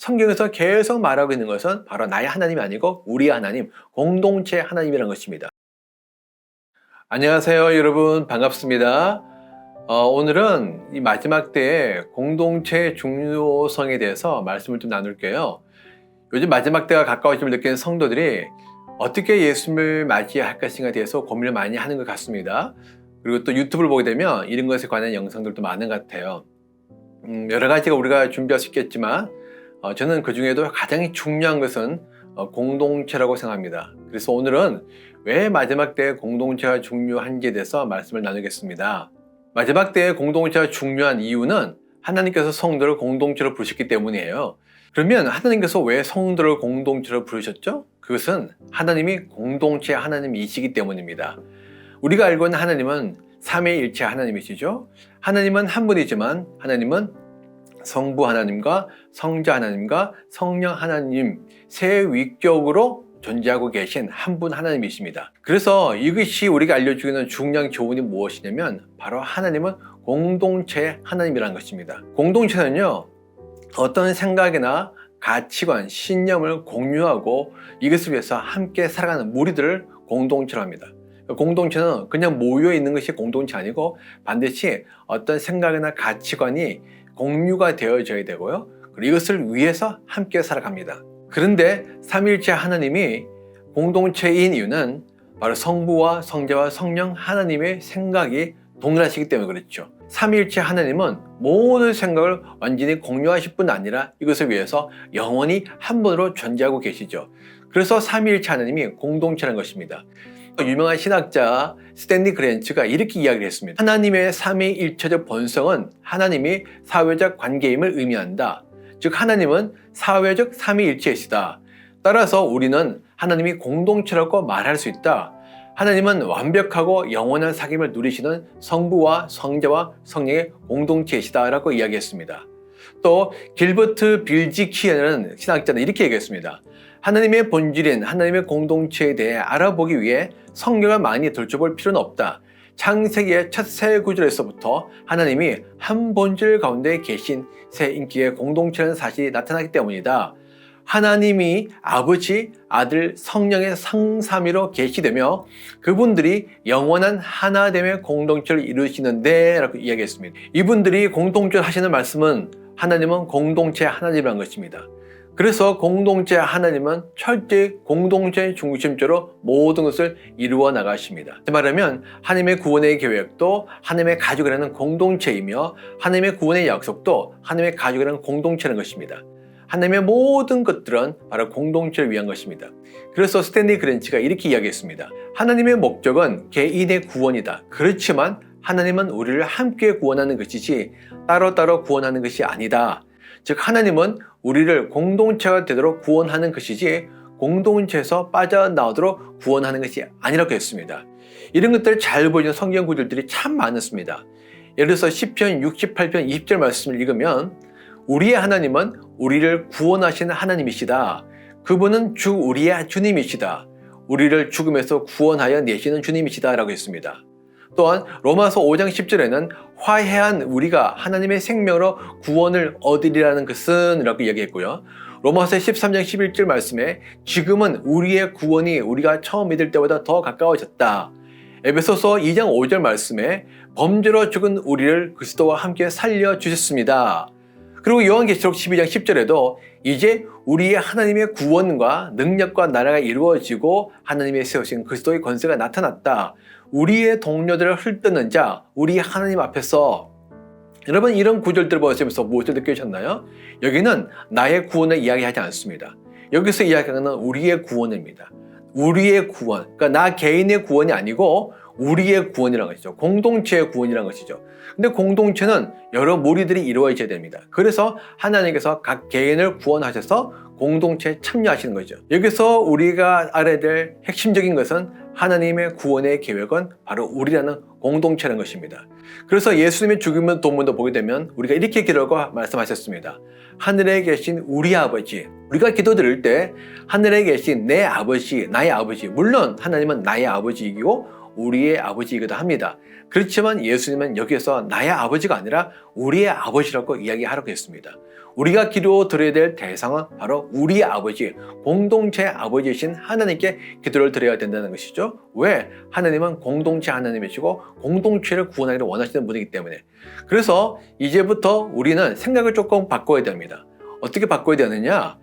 성경에서 계속 말하고 있는 것은 바로 나의 하나님이 아니고 우리의 하나님, 공동체 하나님이라는 것입니다. 안녕하세요, 여러분. 반갑습니다. 오늘은 이 마지막 때의 공동체의 중요성에 대해서 말씀을 좀 나눌게요. 요즘 마지막 때가 가까워짐을 느끼는 성도들이 어떻게 예수님을 맞이할 것인가에 대해서 고민을 많이 하는 것 같습니다. 그리고 또 유튜브를 보게 되면 이런 것에 관한 영상들도 많은 것 같아요. 여러 가지가 우리가 준비할 수 있겠지만 저는 그 중에도 가장 중요한 것은 공동체라고 생각합니다. 그래서 오늘은 왜 마지막 때의 공동체가 중요한지에 대해서 말씀을 나누겠습니다. 마지막 때의 공동체가 중요한 이유는 하나님께서 성도를 공동체로 부르셨기 때문이에요. 그러면 하나님께서 왜 성도를 공동체로 부르셨죠? 그것은 하나님이 공동체 하나님이시기 때문입니다. 우리가 알고 있는 하나님은 삼위일체 하나님이시죠. 하나님은 한 분이지만 하나님은 성부 하나님과 성자 하나님과 성령 하나님 세 위격으로 존재하고 계신 한 분 하나님이십니다. 그래서 이것이 우리가 알려주는 중요한 교훈이 무엇이냐면 바로 하나님은 공동체 하나님이라는 것입니다. 공동체는요, 어떤 생각이나 가치관, 신념을 공유하고 이것을 위해서 함께 살아가는 무리들을 공동체로 합니다. 공동체는 그냥 모여 있는 것이 공동체 아니고 반드시 어떤 생각이나 가치관이 공유가 되어져야 되고요. 그리고 이것을 위해서 함께 살아갑니다. 그런데 삼위일체 하나님이 공동체인 이유는 바로 성부와 성자와 성령 하나님의 생각이 동일하시기 때문에 그렇죠. 삼위일체 하나님은 모든 생각을 완전히 공유하실 뿐 아니라 이것을 위해서 영원히 한 분으로 존재하고 계시죠. 그래서 삼위일체 하나님이 공동체라는 것입니다. 유명한 신학자 스탠리 그랜츠가 이렇게 이야기를 했습니다. 하나님의 삼위일체적 본성은 하나님이 사회적 관계임을 의미한다. 즉 하나님은 사회적 삼위일체이시다. 따라서 우리는 하나님이 공동체라고 말할 수 있다. 하나님은 완벽하고 영원한 사귐을 누리시는 성부와 성자와 성령의 공동체이시다라고 이야기했습니다. 또 길버트 빌지키라는 신학자는 이렇게 얘기했습니다. 하나님의 본질인 하나님의 공동체에 대해 알아보기 위해 성경을 많이 들춰볼 필요는 없다. 창세기의 첫 세 구절에서부터 하나님이 한 본질 가운데 계신 세 인격의 공동체라는 사실이 나타나기 때문이다. 하나님이 아버지, 아들, 성령의 성삼위로 계시되며 그분들이 영원한 하나됨의 공동체를 이루시는데 라고 이야기했습니다. 이분들이 공동체를 하시는 말씀은 하나님은 공동체 하나님이라는 것입니다. 그래서 공동체 하나님은 철저히 공동체 중심적으로 모든 것을 이루어 나가십니다. 말하면 하나님의 구원의 계획도 하나님의 가족이라는 공동체이며 하나님의 구원의 약속도 하나님의 가족이라는 공동체라는 것입니다. 하나님의 모든 것들은 바로 공동체를 위한 것입니다. 그래서 스탠리 그랜치가 이렇게 이야기했습니다. 하나님의 목적은 개인의 구원이다. 그렇지만 하나님은 우리를 함께 구원하는 것이지 따로따로 구원하는 것이 아니다. 즉 하나님은 우리를 공동체가 되도록 구원하는 것이지 공동체에서 빠져나오도록 구원하는 것이 아니라고 했습니다. 이런 것들을 잘 보여주는 성경 구절들이 참 많습니다. 예를 들어서 시편 68편 20절 말씀을 읽으면 우리의 하나님은 우리를 구원하시는 하나님이시다. 그분은 주 우리의 주님이시다. 우리를 죽음에서 구원하여 내시는 주님이시다 라고 했습니다. 또한 로마서 5장 10절에는 화해한 우리가 하나님의 생명으로 구원을 얻으리라는 것은 라고 이야기했고요. 로마서 13장 11절 말씀에 지금은 우리의 구원이 우리가 처음 믿을 때보다 더 가까워졌다. 에베소서 2장 5절 말씀에 범죄로 죽은 우리를 그리스도와 함께 살려주셨습니다. 그리고 요한계시록 12장 10절에도 이제 우리의 하나님의 구원과 능력과 나라가 이루어지고 하나님의 세우신 그리스도의 권세가 나타났다. 우리의 동료들을 헐뜯는 자, 우리 하나님 앞에서. 여러분 이런 구절들을 보시면서 무엇을 느끼셨나요? 여기는 나의 구원을 이야기하지 않습니다. 여기서 이야기하는 우리의 구원입니다. 우리의 구원, 그러니까 나 개인의 구원이 아니고 우리의 구원이라는 것이죠. 공동체의 구원이라는 것이죠. 근데 공동체는 여러 무리들이 이루어져야 됩니다. 그래서 하나님께서 각 개인을 구원하셔서 공동체에 참여하시는 거죠. 여기서 우리가 알아야 될 핵심적인 것은 하나님의 구원의 계획은 바로 우리라는 공동체라는 것입니다. 그래서 예수님의 죽음의 도문도 보게 되면 우리가 이렇게 기도하고 말씀하셨습니다. 하늘에 계신 우리 아버지, 우리가 기도드릴 때 하늘에 계신 내 아버지, 나의 아버지, 물론 하나님은 나의 아버지이고 우리의 아버지이기도 합니다. 그렇지만 예수님은 여기에서 나의 아버지가 아니라 우리의 아버지라고 이야기하라고 했습니다. 우리가 기도 드려야 될 대상은 바로 우리의 아버지, 공동체의 아버지이신 하나님께 기도를 드려야 된다는 것이죠. 왜? 하나님은 공동체 하나님이시고 공동체를 구원하기를 원하시는 분이기 때문에. 그래서 이제부터 우리는 생각을 조금 바꿔야 됩니다. 어떻게 바꿔야 되느냐?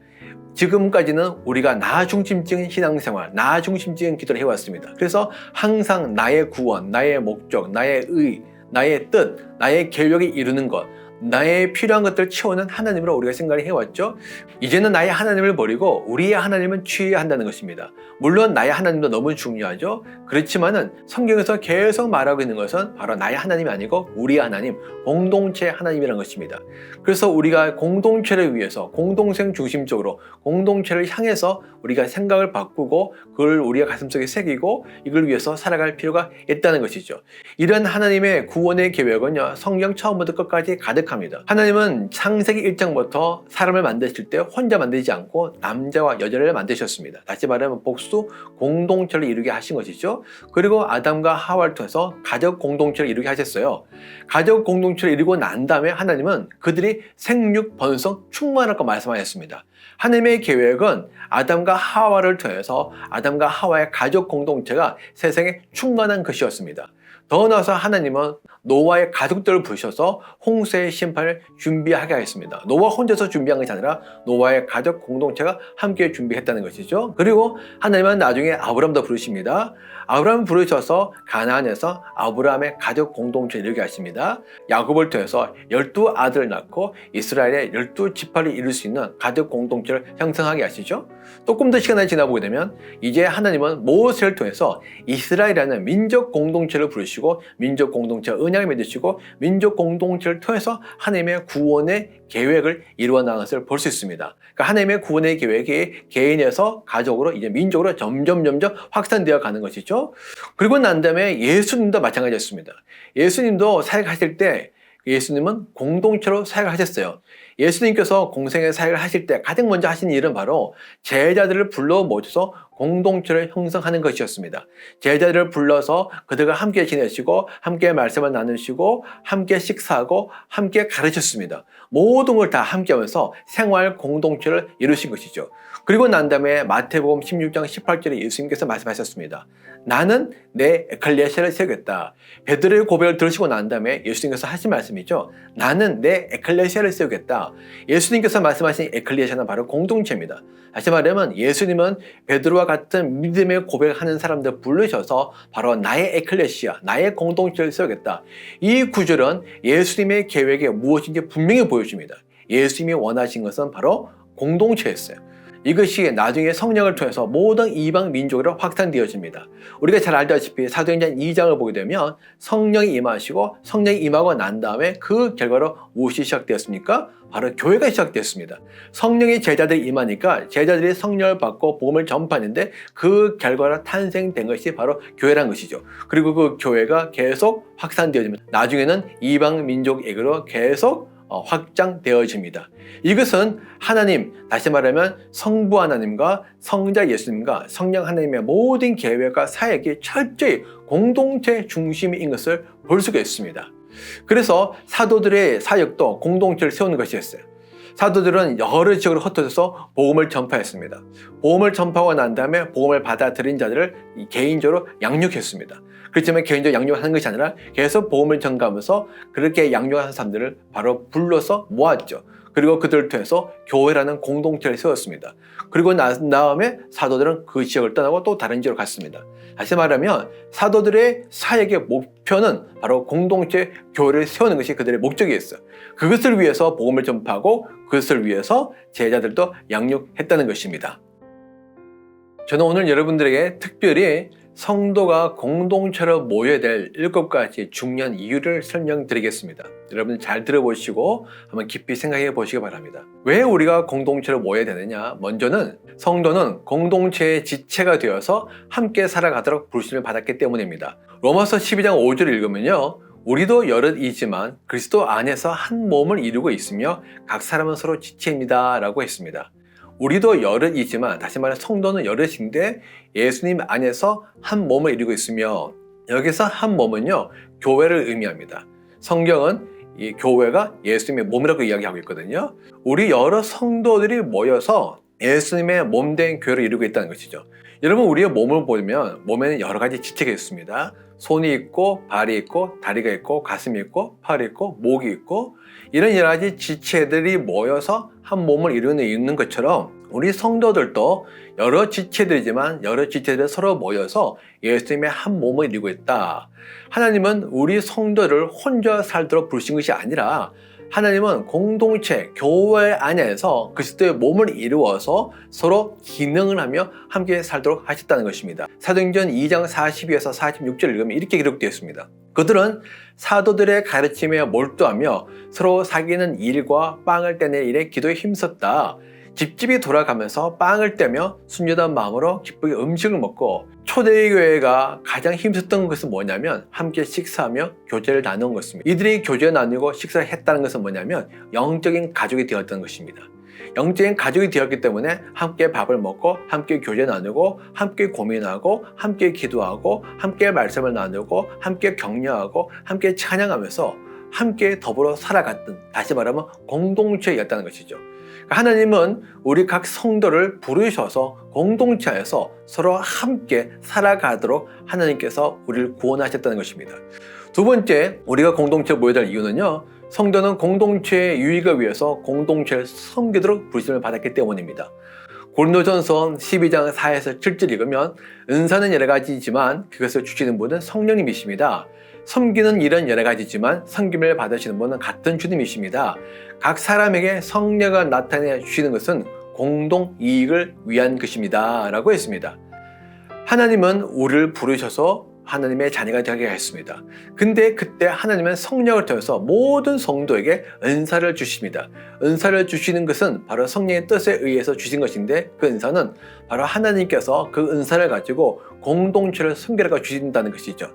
지금까지는 우리가 나 중심적인 신앙생활, 나 중심적인 기도를 해왔습니다. 그래서 항상 나의 구원, 나의 목적, 나의 의, 나의 뜻, 나의 계획을 이루는 것, 나의 필요한 것들을 채우는 하나님으로 우리가 생각을 해왔죠. 이제는 나의 하나님을 버리고 우리의 하나님을 취해야 한다는 것입니다. 물론 나의 하나님도 너무 중요하죠. 그렇지만은 성경에서 계속 말하고 있는 것은 바로 나의 하나님이 아니고 우리의 하나님, 공동체의 하나님이라는 것입니다. 그래서 우리가 공동체를 위해서 공동생 중심적으로 공동체를 향해서 우리가 생각을 바꾸고 그걸 우리가 가슴속에 새기고 이걸 위해서 살아갈 필요가 있다는 것이죠. 이런 하나님의 구원의 계획은요, 성경 처음부터 끝까지 가득합니다. 하나님은 창세기 1장부터 사람을 만드실 때 혼자 만들지 않고 남자와 여자를 만드셨습니다. 다시 말하면 복수 공동체를 이루게 하신 것이죠. 그리고 아담과 하와를 통해서 가족 공동체를 이루게 하셨어요. 가족 공동체를 이루고 난 다음에 하나님은 그들이 생육, 번성, 충만할 거 말씀하셨습니다. 하나님의 계획은 아담과 하와를 통해서 아담과 하와의 가족 공동체가 세상에 충만한 것이었습니다. 더 나아가서 하나님은 노아의 가족들을 부르셔서 홍수의 심판을 준비하게 하였습니다. 노아 혼자서 준비한 것이 아니라 노아의 가족 공동체가 함께 준비했다는 것이죠. 그리고 하나님은 나중에 아브람도 부르십니다. 아브람을 부르셔서 가나안에서 아브람의 가족 공동체를 이루게 하십니다. 야곱을 통해서 12아들을 낳고 이스라엘의 12지파를 이룰 수 있는 가족 공동체를 형성하게 하시죠. 조금 더 시간이 지나보게 되면 이제 하나님은 모세를 통해서 이스라엘이라는 민족 공동체를 부르시고 민족 공동체 언약을 맺으시고 민족 공동체를 통해서 하나님의 구원의 계획을 이루어 나가는 것을 볼 수 있습니다. 그러니까 하나님의 구원의 계획이 개인에서 가족으로 이제 민족으로 점점 확산되어 가는 것이죠. 그리고 난 다음에 예수님도 마찬가지였습니다. 예수님도 사역하실 때 예수님은 공동체로 사역을 하셨어요. 예수님께서 공생의 사역을 하실 때 가장 먼저 하신 일은 바로 제자들을 불러 모셔서 공동체를 형성하는 것이었습니다. 제자들을 불러서 그들과 함께 지내시고 함께 말씀을 나누시고 함께 식사하고 함께 가르쳤습니다. 모든 걸 다 함께 하면서 생활 공동체를 이루신 것이죠. 그리고 난 다음에 마태복음 16장 18절에 예수님께서 말씀하셨습니다. 나는 내 에클레시아를 세우겠다. 베드로의 고백을 들으시고 난 다음에 예수님께서 하신 말씀이죠. 나는 내 에클레시아를 세우겠다. 예수님께서 말씀하신 에클레시아는 바로 공동체입니다. 다시 말하면 예수님은 베드로와 같은 믿음의 고백을 하는 사람들 부르셔서 바로 나의 에클레시아, 나의 공동체를 세우겠다. 이 구절은 예수님의 계획이 무엇인지 분명히 보여줍니다. 예수님이 원하신 것은 바로 공동체였어요. 이것이 나중에 성령을 통해서 모든 이방 민족으로 확산되어집니다. 우리가 잘 알다시피 사도행전 2장을 보게 되면 성령이 임하시고 성령이 임하고 난 다음에 그 결과로 무엇이 시작되었습니까? 바로 교회가 시작됐습니다. 성령이 제자들이 임하니까 제자들이 성령을 받고 복음을 전파하는데 그 결과로 탄생된 것이 바로 교회란 것이죠. 그리고 그 교회가 계속 확산되어집니다. 나중에는 이방 민족에게로 계속 확장되어집니다. 이것은 하나님, 다시 말하면 성부 하나님과 성자 예수님과 성령 하나님의 모든 계획과 사역이 철저히 공동체 중심인 것을 볼 수가 있습니다. 그래서 사도들의 사역도 공동체를 세우는 것이었어요. 사도들은 여러 지역으로 흩어져서 복음을 전파했습니다. 복음을 전파하고 난 다음에 복음을 받아들인 자들을 개인적으로 양육했습니다. 그렇지만 개인적으로 양육하는 것이 아니라 계속 복음을 전가하면서 그렇게 양육하는 사람들을 바로 불러서 모았죠. 그리고 그들을 통해서 교회라는 공동체를 세웠습니다. 그리고 난 다음에 사도들은 그 지역을 떠나고 또 다른 지역으로 갔습니다. 다시 말하면 사도들의 사역의 목표는 바로 공동체 교회를 세우는 것이 그들의 목적이었어요. 그것을 위해서 복음을 전파하고 그것을 위해서 제자들도 양육했다는 것입니다. 저는 오늘 여러분들에게 특별히 성도가 공동체로 모여야 될 7가지 중요한 이유를 설명드리겠습니다. 여러분 잘 들어보시고 한번 깊이 생각해 보시기 바랍니다. 왜 우리가 공동체로 모여야 되느냐? 먼저는 성도는 공동체의 지체가 되어서 함께 살아가도록 부르심을 받았기 때문입니다. 로마서 12장 5절을 읽으면요. 우리도 여럿이지만 그리스도 안에서 한 몸을 이루고 있으며 각 사람은 서로 지체입니다 라고 했습니다. 우리도 여럿이지만, 다시 말해 성도는 여럿인데 예수님 안에서 한 몸을 이루고 있으며, 여기서 한 몸은요, 교회를 의미합니다. 성경은 이 교회가 예수님의 몸이라고 이야기하고 있거든요. 우리 여러 성도들이 모여서 예수님의 몸된 교회를 이루고 있다는 것이죠. 여러분, 우리의 몸을 보면 몸에는 여러 가지 지체가 있습니다. 손이 있고, 발이 있고, 다리가 있고, 가슴이 있고, 팔이 있고, 목이 있고, 이런 여러 가지 지체들이 모여서 한 몸을 이루는 것처럼 우리 성도들도 여러 지체들이지만 여러 지체들이 서로 모여서 예수님의 한 몸을 이루고 있다. 하나님은 우리 성도를 혼자 살도록 부르신 것이 아니라 하나님은 공동체, 교회 안에서 그리스도의 몸을 이루어서 서로 기능을 하며 함께 살도록 하셨다는 것입니다. 사도행전 2장 42에서 46절 읽으면 이렇게 기록되어 있습니다. 그들은 사도들의 가르침에 몰두하며 서로 사귀는 일과 빵을 떼는 일에 기도에 힘썼다. 집집이 돌아가면서 빵을 떼며 순전한 마음으로 기쁘게 음식을 먹고, 초대교회가 가장 힘썼던 것은 뭐냐면 함께 식사하며 교제를 나눈 것입니다. 이들이 교제 나누고 식사를 했다는 것은 뭐냐면 영적인 가족이 되었던 것입니다. 영적인 가족이 되었기 때문에 함께 밥을 먹고 함께 교제 나누고 함께 고민하고 함께 기도하고 함께 말씀을 나누고 함께 격려하고 함께 찬양하면서 함께 더불어 살아갔던, 다시 말하면 공동체였다는 것이죠. 하나님은 우리 각 성도를 부르셔서 공동체 안에서 서로 함께 살아가도록 하나님께서 우리를 구원하셨다는 것입니다. 두 번째, 우리가 공동체에 모여야 될 이유는요, 성도는 공동체의 유익을 위해서 공동체를 섬기도록 부르심을 받았기 때문입니다. 고린도전서 12장 4에서 7절 읽으면 은사는 여러 가지지만 그것을 주시는 분은 성령님이십니다. 섬기는 일은 여러 가지지만 섬김을 받으시는 분은 같은 주님이십니다. 각 사람에게 성령을 나타내 주시는 것은 공동 이익을 위한 것입니다 라고 했습니다. 하나님은 우리를 부르셔서 하나님의 자녀가 되게 하였습니다. 근데 그때 하나님은 성령을 통해서 모든 성도에게 은사를 주십니다. 은사를 주시는 것은 바로 성령의 뜻에 의해서 주신 것인데, 그 은사는 바로 하나님께서 그 은사를 가지고 공동체를 섬기라고 주신다는 것이죠.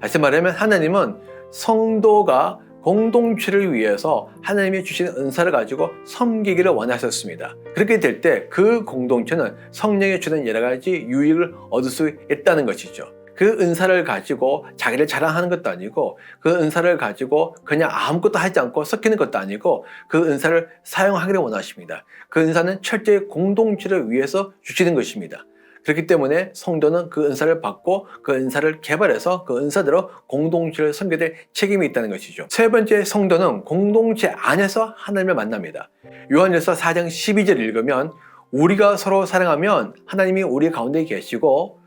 다시 말하면 하나님은 성도가 공동체를 위해서 하나님이 주신 은사를 가지고 섬기기를 원하셨습니다. 그렇게 될 때 그 공동체는 성령이 주는 여러 가지 유익을 얻을 수 있다는 것이죠. 그 은사를 가지고 자기를 자랑하는 것도 아니고, 그 은사를 가지고 그냥 아무것도 하지 않고 섞이는 것도 아니고, 그 은사를 사용하기를 원하십니다. 그 은사는 철저히 공동체를 위해서 주시는 것입니다. 그렇기 때문에 성도는 그 은사를 받고 그 은사를 개발해서 그 은사대로 공동체를 섬겨야 될 책임이 있다는 것이죠. 세 번째, 성도는 공동체 안에서 하나님을 만납니다. 요한일서 4장 12절 읽으면 우리가 서로 사랑하면 하나님이 우리 가운데 계시고,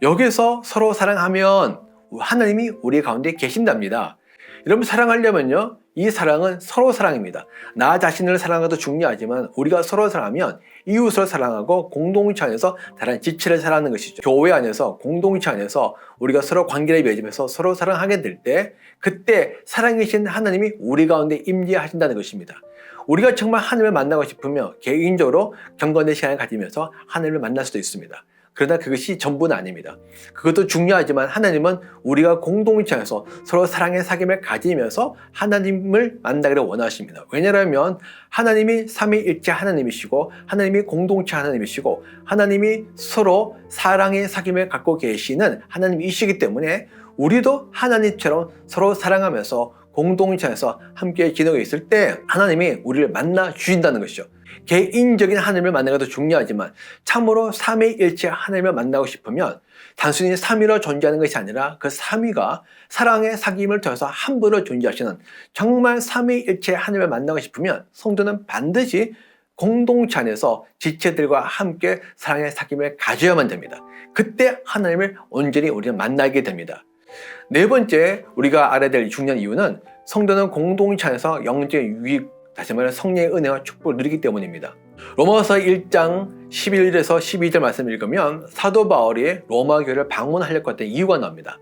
여기서 서로 사랑하면 하나님이 우리 가운데 계신답니다. 여러분, 사랑하려면요, 이 사랑은 서로 사랑입니다. 나 자신을 사랑하도 중요하지만 우리가 서로 사랑하면 이웃을 사랑하고 공동체 안에서 다른 지체를 사랑하는 것이죠. 교회 안에서, 공동체 안에서 우리가 서로 관계를 맺으면서 서로 사랑하게 될 때, 그때 살아계신 하나님이 우리 가운데 임재하신다는 것입니다. 우리가 정말 하나님을 만나고 싶으면 개인적으로 경건의 시간을 가지면서 하나님을 만날 수도 있습니다. 그러나 그것이 전부는 아닙니다. 그것도 중요하지만 하나님은 우리가 공동체에서 서로 사랑의 사귐을 가지면서 하나님을 만나기를 원하십니다. 왜냐하면 하나님이 삼위일체 하나님이시고 하나님이 공동체 하나님이시고 하나님이 서로 사랑의 사귐을 갖고 계시는 하나님이시기 때문에 우리도 하나님처럼 서로 사랑하면서 공동체에서 함께 지내고 있을 때 하나님이 우리를 만나 주신다는 것이죠. 개인적인 하나님을 만나는 것도 중요하지만 참으로 삼위일체 하나님을 만나고 싶으면 단순히 삼위로 존재하는 것이 아니라 그 삼위가 사랑의 사귐을 통해서 한 분으로 존재하시는 정말 삼위일체 하나님을 만나고 싶으면 성도는 반드시 공동체 안에서 지체들과 함께 사랑의 사귐을 가져야만 됩니다. 그때 하나님을 온전히 우리는 만나게 됩니다. 네 번째, 우리가 알아야 될 중요한 이유는 성도는 공동체 안에서 영적인 유익, 다시 말해 성령의 은혜와 축복을 누리기 때문입니다. 로마서 1장 11절에서 12절 말씀을 읽으면 사도 바울이 로마 교회를 방문하려고 했던 이유가 나옵니다.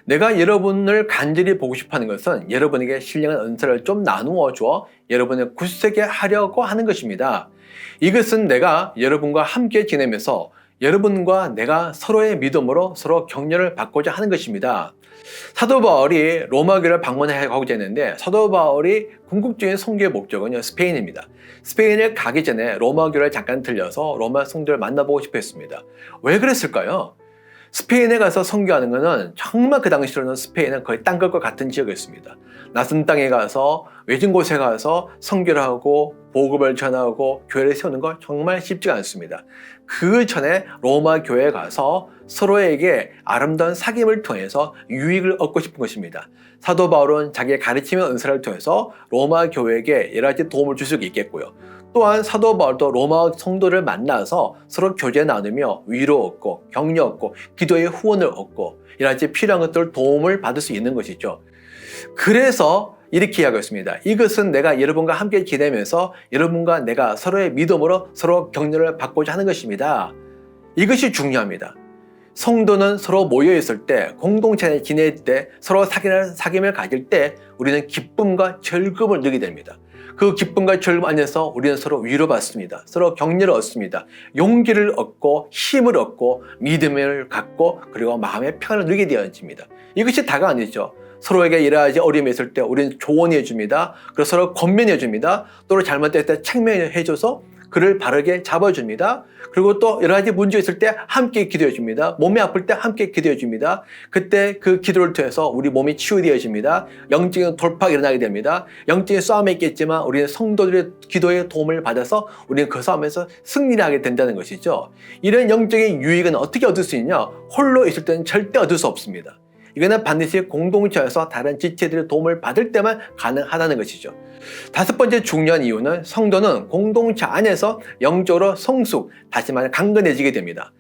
내가 여러분을 간절히 보고 싶어하는 것은 여러분에게 신령한 은사를 좀 나누어 주어 여러분을 굳세게 하려고 하는 것입니다. 이것은 내가 여러분과 함께 지내면서 여러분과 내가 서로의 믿음으로 서로 격려를 받고자 하는 것입니다. 사도 바울이 로마 교회를 방문하고자 했는데 사도 바울이 궁극적인 선교의 목적은요, 스페인입니다. 스페인을 가기 전에 로마 교회를 잠깐 들려서 로마 성도를 만나보고 싶어 했습니다. 왜 그랬을까요? 스페인에 가서 선교하는 것은 정말 그 당시로는 스페인은 거의 딴 것과 같은 지역이었습니다. 낯선 땅에 가서 외진 곳에 가서 선교를 하고 복음을 전하고 교회를 세우는 건 정말 쉽지가 않습니다. 그 전에 로마 교회에 가서 서로에게 아름다운 사귐을 통해서 유익을 얻고 싶은 것입니다. 사도 바울은 자기의 가르침의 은사를 통해서 로마 교회에게 여러 가지 도움을 줄 수 있겠고요. 또한 사도 바울도 로마 성도를 만나서 서로 교제 나누며 위로 얻고 격려 얻고 기도의 후원을 얻고 여러 가지 필요한 것들 도움을 받을 수 있는 것이죠. 그래서 이렇게 이야기했습니다. 이것은 내가 여러분과 함께 지내면서 여러분과 내가 서로의 믿음으로 서로 격려를 받고자 하는 것입니다. 이것이 중요합니다. 성도는 서로 모여있을 때, 공동체에 지낼 때, 서로 사귐을 가질 때 우리는 기쁨과 즐거움을 누리게 됩니다. 그 기쁨과 즐거움 안에서 우리는 서로 위로받습니다. 서로 격려를 얻습니다. 용기를 얻고 힘을 얻고 믿음을 갖고 그리고 마음의 평안을 누리게 되어집니다. 이것이 다가 아니죠. 서로에게 여러 가지 어려움이 있을 때 우리는 조언해 줍니다. 그리고 서로 권면해 줍니다. 또 잘못될 때 책망해 줘서 그를 바르게 잡아줍니다. 그리고 또 여러 가지 문제 있을 때 함께 기도해 줍니다. 몸이 아플 때 함께 기도해 줍니다. 그때 그 기도를 통해서 우리 몸이 치유되어집니다. 영적인 돌파가 일어나게 됩니다. 영적인 싸움이 있겠지만 우리는 성도들의 기도의 도움을 받아서 우리는 그 싸움에서 승리를 하게 된다는 것이죠. 이런 영적인 유익은 어떻게 얻을 수 있냐? 홀로 있을 때는 절대 얻을 수 없습니다. 이거는 반드시 공동체에서 다른 지체들의 도움을 받을 때만 가능하다는 것이죠. 다섯 번째 중요한 이유는 성도는 공동체 안에서 영적으로 성숙, 다시 말해 강건해지게 됩니다.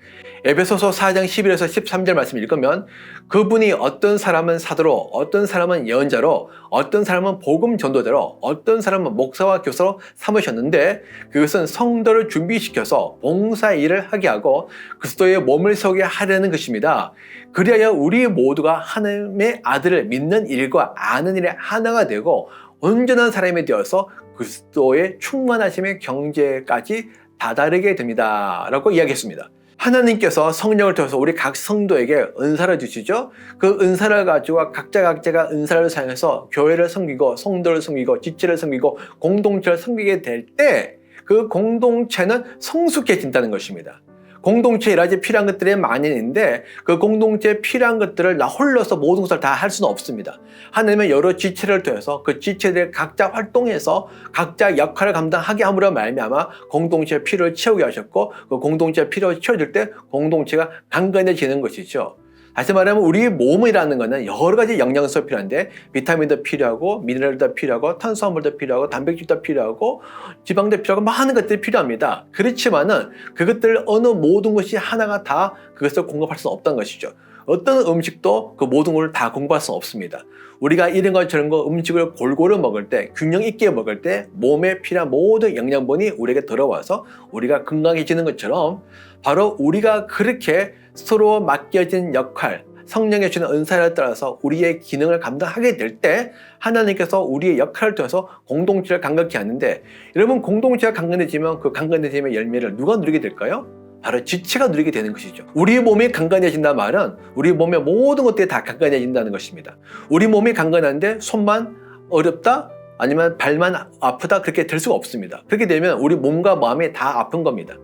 에베소서 4장 11에서 13절 말씀을 읽으면 그분이 어떤 사람은 사도로, 어떤 사람은 예언자로, 어떤 사람은 복음 전도자로, 어떤 사람은 목사와 교사로 삼으셨는데 그것은 성도를 준비시켜서 봉사 일을 하게 하고 그리스도의 몸을 세우게 하려는 것입니다. 그리하여 우리 모두가 하나님의 아들을 믿는 일과 아는 일에 하나가 되고 온전한 사람이 되어서 그리스도의 충만하심의 경제까지 다다르게 됩니다. 라고 이야기했습니다. 하나님께서 성령을 통해서 우리 각 성도에게 은사를 주시죠. 그 은사를 가지고 각자가 은사를 사용해서 교회를 섬기고 성도를 섬기고 지체를 섬기고 공동체를 섬기게 될 때 그 공동체는 성숙해진다는 것입니다. 공동체에 여러 가지 필요한 것들이 많이 있는데 그 공동체에 필요한 것들을 나 홀로서 모든 것을 다 할 수는 없습니다. 하나님은 여러 지체를 통해서 그 지체들이 각자 활동해서 각자 역할을 감당하게 함으로 말미암아 공동체의 필요를 채우게 하셨고 그 공동체의 필요를 채워질 때 공동체가 강건해지는 것이죠. 다시 말하면 우리 몸이라는 것은 여러 가지 영양소가 필요한데 비타민도 필요하고 미네랄도 필요하고 탄수화물도 필요하고 단백질도 필요하고 지방도 필요하고 많은 것들이 필요합니다. 그렇지만은 그것들 어느 모든 것이 하나가 다 그것을 공급할 수 없다는 것이죠. 어떤 음식도 그 모든 걸 다 공급할 수 없습니다. 우리가 이런 것 저런 거 음식을 골고루 먹을 때 균형 있게 먹을 때 몸에 필요한 모든 영양분이 우리에게 들어와서 우리가 건강해지는 것처럼 바로 우리가 그렇게 서로 맡겨진 역할, 성령의 주는 은사에 따라서 우리의 기능을 감당하게 될 때 하나님께서 우리의 역할을 통해서 공동체를 강건케 하는데 여러분 공동체가 강건해지면 그 강건해짐의 열매를 누가 누리게 될까요? 바로 지체가 누리게 되는 것이죠. 우리 몸이 강건해진다는 말은 우리 몸의 모든 것들이 다 강건해진다는 것입니다. 우리 몸이 강건한데 손만 어렵다? 아니면 발만 아프다? 그렇게 될 수가 없습니다. 그렇게 되면 우리 몸과 마음이 다 아픈 겁니다.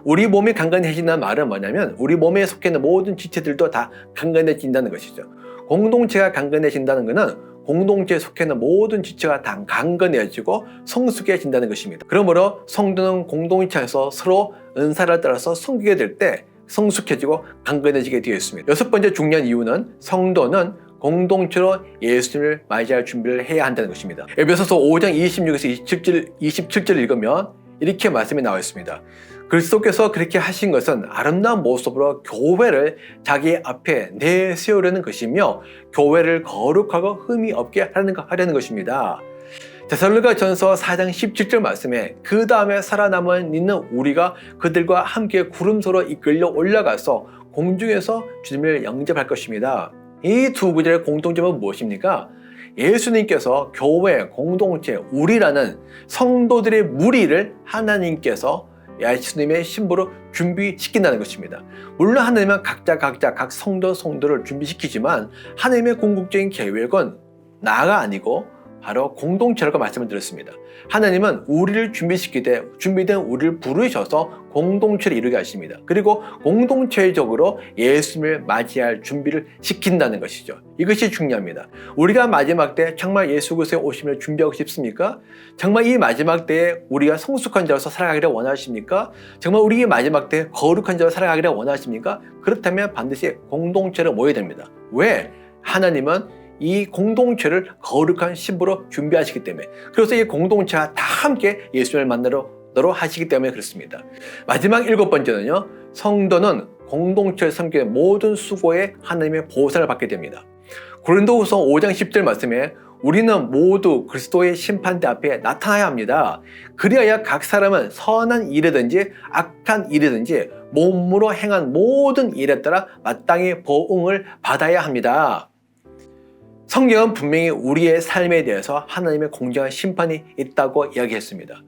우리 몸이 강건해진다는 말은 뭐냐면 우리 몸에 속해 있는 모든 지체들도 다 강건해진다는 것이죠. 공동체가 강건해진다는 것은 공동체에 속해 있는 모든 지체가 다 강건해지고 성숙해진다는 것입니다. 그러므로 성도는 공동체에서 서로 은사를 따라서 섬기게 될 때 성숙해지고 강건해지게 되어 있습니다. 여섯 번째 중요한 이유는 성도는 공동체로 예수님을 맞이할 준비를 해야 한다는 것입니다. 에베소서 5장 26에서 27절 읽으면 이렇게 말씀이 나와 있습니다. 그리스도께서 그렇게 하신 것은 아름다운 모습으로 교회를 자기 앞에 내세우려는 것이며 교회를 거룩하고 흠이 없게 하려는 것입니다. 데살로니가전서 4장 17절 말씀에 그 다음에 살아남은 있는 우리가 그들과 함께 구름소로 이끌려 올라가서 공중에서 주님을 영접할 것입니다. 이 두 구절의 공통점은 무엇입니까? 예수님께서 교회, 공동체, 우리라는 성도들의 무리를 하나님께서 예수님의 신부로 준비시킨다는 것입니다. 물론 하나님은 각 성도를 준비시키지만 하나님의 궁극적인 계획은 나가 아니고 바로 공동체라고 말씀을 드렸습니다. 하나님은 우리를 준비시키되 준비된 우리를 부르셔서 공동체를 이루게 하십니다. 그리고 공동체적으로 예수님을 맞이할 준비를 시킨다는 것이죠. 이것이 중요합니다. 우리가 마지막 때 정말 예수 그리스도의 오심을 준비하고 싶습니까? 정말 이 마지막 때에 우리가 성숙한 자로서 살아가기를 원하십니까? 정말 우리 마지막 때에 거룩한 자로 살아가기를 원하십니까? 그렇다면 반드시 공동체로 모여야 됩니다. 왜? 하나님은 이 공동체를 거룩한 신부로 준비하시기 때문에, 그래서 이 공동체와 다 함께 예수님을 만나러 하시기 때문에 그렇습니다. 마지막 7번째는요, 성도는 공동체를 섬기는 모든 수고에 하나님의 보상을 받게 됩니다. 고린도후서 5장 10절 말씀에 우리는 모두 그리스도의 심판대 앞에 나타나야 합니다. 그리하여 각 사람은 선한 일이든지 악한 일이든지 몸으로 행한 모든 일에 따라 마땅히 보응을 받아야 합니다. 성경은 분명히 우리의 삶에 대해서 하나님의 공정한 심판이 있다고 이야기했습니다.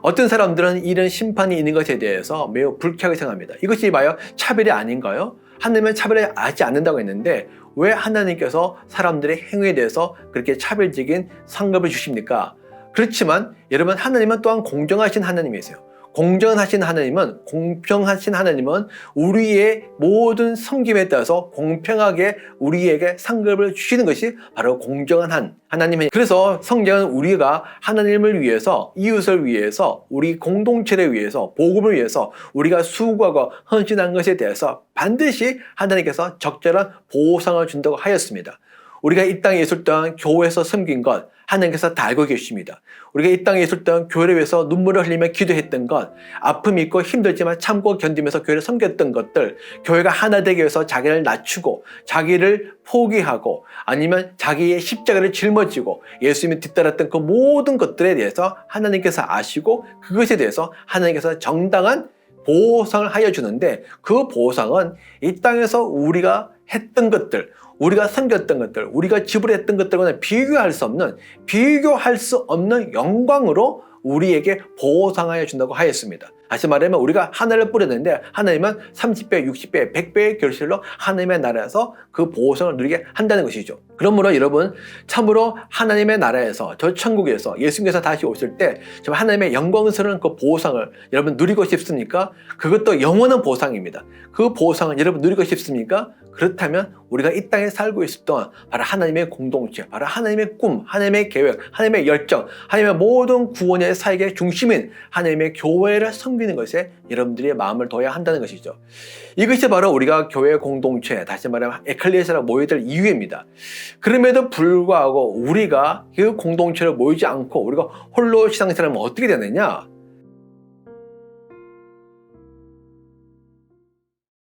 어떤 사람들은 이런 심판이 있는 것에 대해서 매우 불쾌하게 생각합니다. 이것이 봐요, 차별이 아닌가요? 하나님은 차별을 하지 않는다고 했는데 왜 하나님께서 사람들의 행위에 대해서 그렇게 차별적인 상급을 주십니까? 그렇지만 여러분, 하나님은 또한 공정하신 하나님이세요. 공정하신 하나님은, 공평하신 하나님은 우리의 모든 섬김에 따라서 공평하게 우리에게 상급을 주시는 것이 바로 공정한 하나님이에요. 그래서 성경은 우리가 하나님을 위해서, 이웃을 위해서, 우리 공동체를 위해서, 복음을 위해서 우리가 수고하고 헌신한 것에 대해서 반드시 하나님께서 적절한 보상을 준다고 하였습니다. 우리가 이 땅에 있을 동안 교회에서 섬긴 것 하나님께서 다 알고 계십니다. 우리가 이 땅에 있을 동안 교회를 위해서 눈물을 흘리며 기도했던 것, 아픔이 있고 힘들지만 참고 견디면서 교회를 섬겼던 것들, 교회가 하나 되기 위해서 자기를 낮추고 자기를 포기하고 아니면 자기의 십자가를 짊어지고 예수님이 뒤따랐던 그 모든 것들에 대해서 하나님께서 아시고 그것에 대해서 하나님께서 정당한 보상을 하여 주는데, 그 보상은 이 땅에서 우리가 했던 것들, 우리가 섬겼던 것들, 우리가 지불했던 것들과는 비교할 수 없는 영광으로 우리에게 보상하여 준다고 하였습니다. 다시 말하면 우리가 하나를 뿌렸는데 하나님은 30배, 60배, 100배의 결실로 하나님의 나라에서 그 보상을 누리게 한다는 것이죠. 그러므로 여러분, 참으로 하나님의 나라에서, 저 천국에서 예수님께서 다시 오실 때 정말 하나님의 영광스러운 그 보상을 여러분 누리고 싶습니까? 그것도 영원한 보상입니다. 그 보상을 여러분 누리고 싶습니까? 그렇다면 우리가 이 땅에 살고 있을 동안 바로 하나님의 공동체, 바로 하나님의 꿈, 하나님의 계획, 하나님의 열정, 하나님의 모든 구원의 사역의 중심인 하나님의 교회를 섬기는 것에 여러분들이 마음을 둬야 한다는 것이죠. 이것이 바로 우리가 교회 공동체, 다시 말하면 에클레시아로 모여야 될 이유입니다. 그럼에도 불구하고 우리가 그 공동체로 모이지 않고 우리가 홀로 신앙생활하면 어떻게 되느냐?